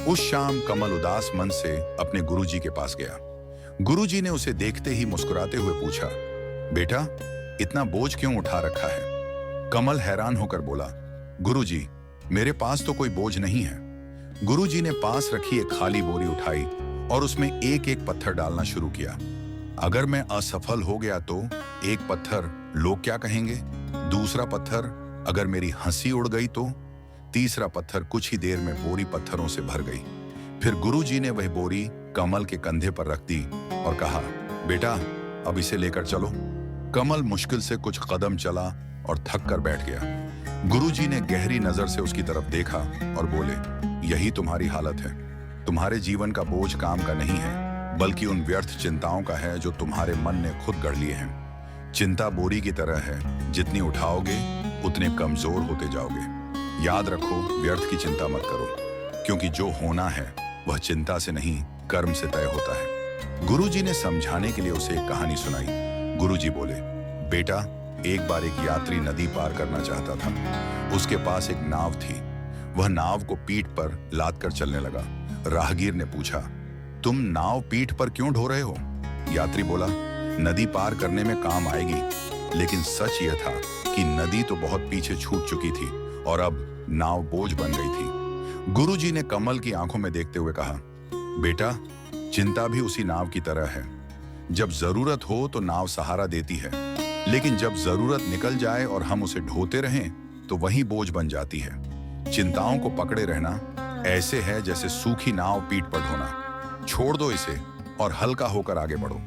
उस शाम कमल उदास मन से अपने गुरुजी के पास गया। गुरुजी ने उसे देखते ही मुस्कुराते हुए पूछा, बेटा, इतना बोझ क्यों उठा रखा है? कमल हैरान होकर बोला, गुरुजी, मेरे पास तो कोई बोझ नहीं है। गुरुजी ने पास रखी एक खाली बोरी उठाई और उसमें एक एक पत्थर डालना शुरू किया। अगर मैं असफल हो गया तो एक पत्थर लोग क्या कहेंगे? दूसरा पत्थर अगर मेरी हंसी उड़ गई तो? तीसरा पत्थर कुछ ही देर में बोरी पत्थरों से भर गई। फिर गुरुजी ने वह बोरी कमल के कंधे पर रख दी और कहा, बेटा, अब इसे लेकर चलो। कमल मुश्किल से कुछ कदम चला और थक कर बैठ गया। गुरुजी ने गहरी नजर से उसकी तरफ देखा और बोले, यही तुम्हारी हालत है। तुम्हारे जीवन का बोझ काम का नहीं है, बल्कि उन व्यर्थ चिंताओं का है जो तुम्हारे मन ने खुद गढ़ लिए हैं। चिंता बोरी की तरह है, जितनी उठाओगे उतने कमजोर होते जाओगे। याद रखो, व्यर्थ की चिंता मत करो, क्योंकि जो होना है वह चिंता से नहीं, कर्म से तय होता है। गुरुजी ने समझाने के लिए उसे एक कहानी सुनाई। गुरुजी बोले, बेटा, एक बार एक यात्री नदी पार करना चाहता था। उसके पास एक नाव थी। वह नाव को पीठ पर लाद कर चलने लगा। राहगीर ने पूछा, तुम नाव पीठ पर क्यों ढो रहे हो? यात्री बोला, नदी पार करने में काम आएगी। लेकिन सच यह था कि नदी तो बहुत पीछे छूट चुकी थी और अब नाव बोझ बन गई थी। गुरुजी ने कमल की आंखों में देखते हुए कहा, बेटा, चिंता भी उसी नाव की तरह है। जब जरूरत हो तो नाव सहारा देती है, लेकिन जब जरूरत निकल जाए और हम उसे ढोते रहें तो वही बोझ बन जाती है। चिंताओं को पकड़े रहना ऐसे है जैसे सूखी नाव पीठ पर ढोना। छोड़ दो इसे और हल्का होकर आगे बढ़ो।